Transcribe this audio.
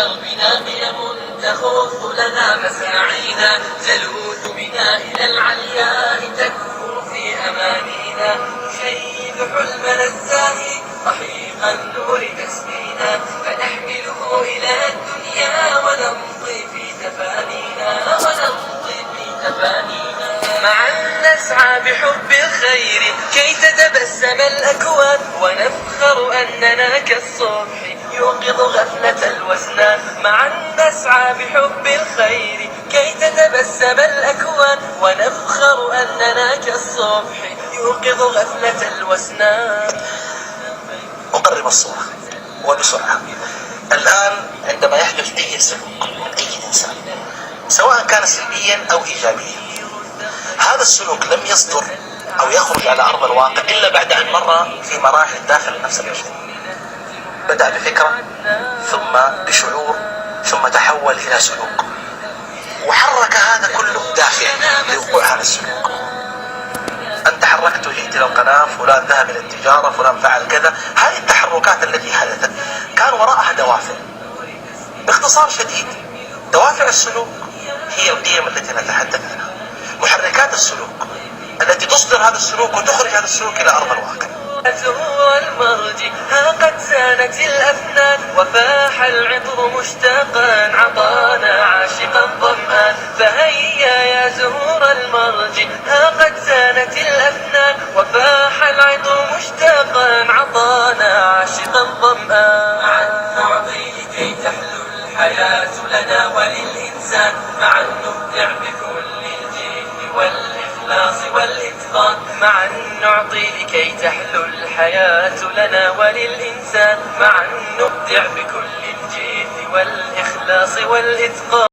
دربنا قيم تخف لنا مساعينا، تلوث بنا إلى العلياء تكفر في أمانينا، نشيد حلمنا الزاهي رحيق النور تسقينا، فنحمله إلى الدنيا ونمضي في تفانينا، معا نسعى بحب الخير كي تتبسم الأكوان، ونفخر أننا كالصبح يوقظ غفلة الوسنان، معا نسعى بحب الخير كي تتبسم الأكوان، ونفخر أننا كالصبح يوقظ غفلة الوسنان. أقرب الصورة وبسرعة. الآن عندما يحدث أي سلوك من أي إنسان سواء كان سلبيا أو إيجابيا، هذا السلوك لم يصدر أو يخرج على أرض الواقع إلا بعد أن مر في مراحل داخل النفس البشري. بدأ بفكرة، ثم بشعور، ثم تحول إلى سلوك، وحرك هذا كله دافع لوقوع هذا السلوك. أنت حركت وجئت إلى القناة، فلان ذهب إلى التجارة، فلان فعل كذا. هذه التحركات التي حدثت كان وراءها دوافع. باختصار شديد، دوافع السلوك هي القيم التي نتحدث عنها، محركات السلوك التي تصدر هذا السلوك وتخرج هذا السلوك إلى أرض الواقع. هو المرج ها قد سانت الأفنان، وفاح العطر مشتاقا عطانا عاشقا ظمآن، فهيا يا زهور المرج ها قد سانت الأفنان، وفاح العطر مشتاقا عطانا عاشقا ظمآن. معا نعطي لكي تحلو الحياة لنا وللإنسان، معا نبدع بكل الجد والإخلاص والإتقان، معا نعطي لكي تحلو الحياة لنا وللإنسان، معا نبدع بكل الجد والإخلاص والإتقان.